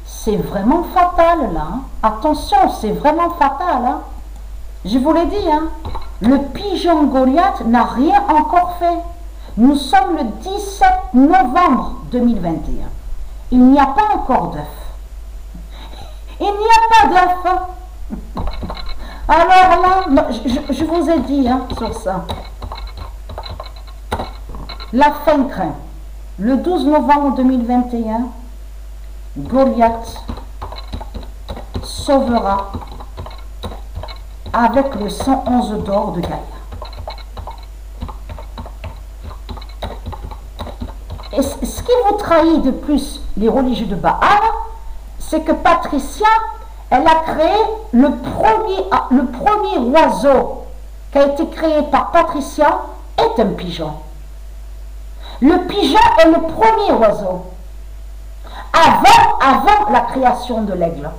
c'est vraiment fatal là. Hein. Attention, c'est vraiment fatal. Hein. Je vous l'ai dit, hein. Le pigeon Goliath n'a rien encore fait. Nous sommes le 17 novembre 2021. Il n'y a pas encore d'œuf. Il n'y a pas d'œuf. Alors là, je vous ai dit hein, sur ça. La fin craint. Le 12 novembre 2021, Goliath sauvera avec le 111 d'or de Gaïa. Et ce qui vous trahit de plus les religieux de Baal, c'est que Patricia, elle a créé le premier oiseau qui a été créé par Patricia est un pigeon. Le pigeon est le premier oiseau, avant la création de l'aigle.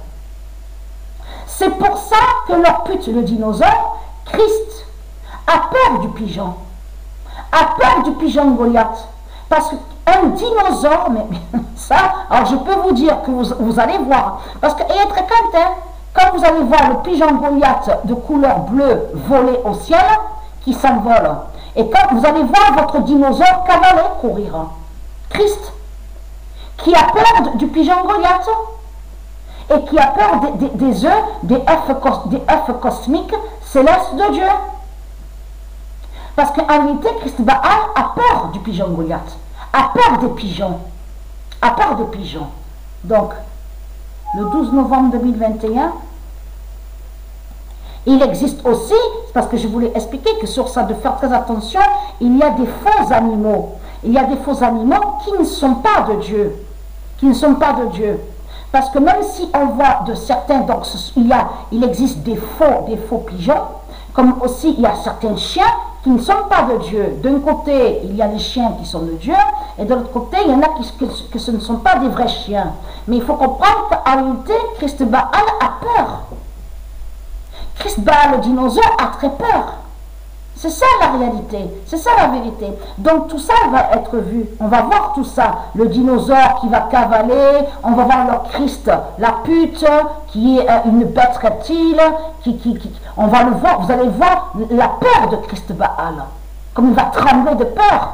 C'est pour ça que leur pute, le dinosaure, Christ, a peur du pigeon, a peur du pigeon Goliath. Parce qu'un dinosaure, mais ça, alors je peux vous dire que vous allez voir, parce que, et très content, quand vous allez voir le pigeon Goliath de couleur bleue voler au ciel, qui s'envole, et quand vous allez voir votre dinosaure cavaler, courir, Christ, qui a peur du pigeon Goliath, et qui a peur des œufs, des œufs cosmiques célestes de Dieu. Parce qu'en réalité, Christ Baal a peur du pigeon Goliath, a peur des pigeons, a peur des pigeons. Donc, le 12 novembre 2021, il existe aussi, parce que je voulais expliquer que sur ça, de faire très attention, il y a des faux animaux. Il y a des faux animaux qui ne sont pas de Dieu. Qui ne sont pas de Dieu. Parce que même si on voit de certains, donc il existe des faux pigeons, comme aussi il y a certains chiens qui ne sont pas de Dieu. D'un côté, il y a les chiens qui sont de Dieu, et de l'autre côté, il y en a que ce ne sont pas des vrais chiens. Mais il faut comprendre qu'en réalité, Christ Baal a peur. Christ Baal, le dinosaure, a très peur. C'est ça la réalité, c'est ça la vérité. Donc tout ça va être vu, on va voir tout ça. Le dinosaure qui va cavaler, on va voir le Christ, la pute, qui est une bête reptile, on va le voir, vous allez voir la peur de Christ Baal, comme il va trembler de peur.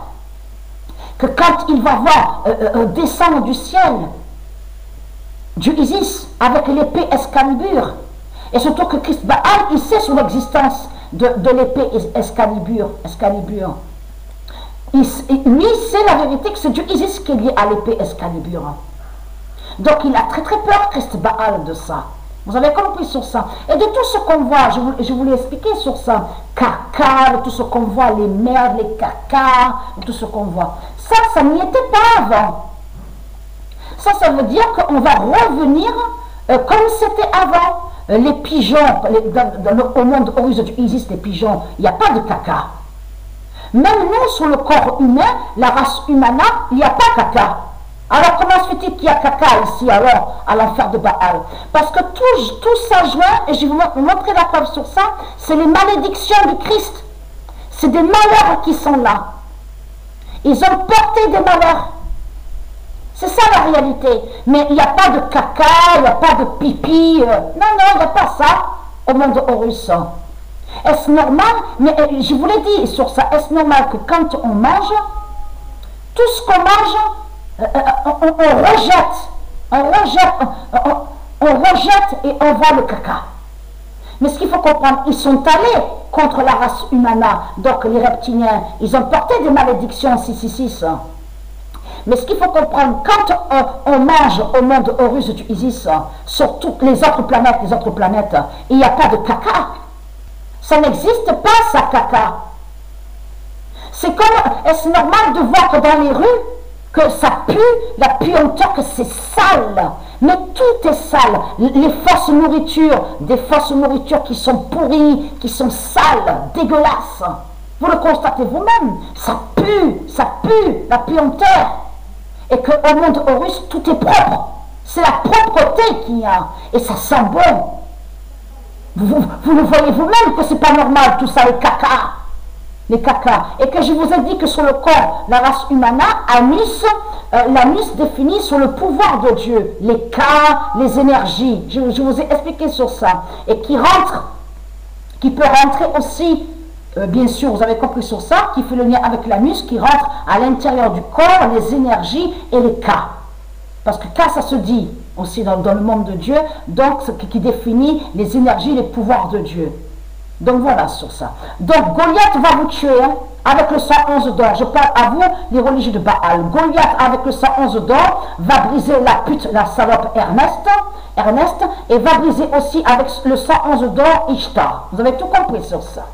Que quand il va voir descendre du ciel, Dieu Isis, avec l'épée Excalibur, et surtout que Christ Baal, il sait sur l'existence de l'épée Excalibur. Lui, c'est la vérité que c'est Dieu Isis qui est lié à l'épée Excalibur. Donc il a très très peur, Christ Baal, de ça. Vous avez compris sur ça. Et de tout ce qu'on voit, je voulais expliquer sur ça. Caca, de tout ce qu'on voit, les merdes, les cacas, de tout ce qu'on voit. Ça n'y était pas avant. Ça veut dire qu'on va revenir comme c'était avant. Les pigeons, au monde Horus de Isis, les pigeons, il n'y a pas de caca. Même nous, sur le corps humain, la race humana, il n'y a pas caca. Alors comment se fait-il qu'il y a caca ici alors, à l'enfer de Baal? Parce que tout ça joint, et je vais vous montrer la preuve sur ça, c'est les malédictions du Christ. C'est des malheurs qui sont là. Ils ont porté des malheurs. C'est ça la réalité. Mais il n'y a pas de caca, il n'y a pas de pipi. Non, il n'y a pas ça au monde Horus. Est-ce normal? Mais je vous l'ai dit sur ça, est-ce normal que quand on mange, tout ce qu'on mange, on rejette et on voit le caca. Mais ce qu'il faut comprendre, ils sont allés contre la race humana, donc les reptiliens, ils ont porté des malédictions 666. Mais ce qu'il faut comprendre, quand on mange au monde Horus du Isis, sur toutes les autres planètes, il n'y a pas de caca. Ça n'existe pas, ça, caca. C'est comme, est-ce normal de voir que dans les rues, que ça pue, la puanteur, que c'est sale. Mais tout est sale. Les fausses nourritures, des fausses nourritures qui sont pourries, qui sont sales, dégueulasses. Vous le constatez vous-même. Ça pue, la puanteur. Et qu'au monde Horus, tout est propre. C'est la propreté qu'il y a. Et ça sent bon. Vous le voyez vous-même que c'est pas normal tout ça, les caca. Et que je vous ai dit que sur le corps, la race humana, Anus, l'anus définit sur le pouvoir de Dieu, les cas, les énergies. Je vous ai expliqué sur ça. Et qui peut rentrer aussi, bien sûr, vous avez compris sur ça, qui fait le lien avec l'anus, qui rentre à l'intérieur du corps, les énergies et les cas. Parce que cas, ça se dit aussi dans le monde de Dieu, donc ce qui définit les énergies, les pouvoirs de Dieu. Donc voilà sur ça. Donc Goliath va vous tuer hein, avec le 111 d'or. Je parle à vous, les religieux de Baal. Goliath avec le 111 d'or va briser la pute, la salope Ernest, et va briser aussi avec le 111 d'or Ishtar. Vous avez tout compris sur ça.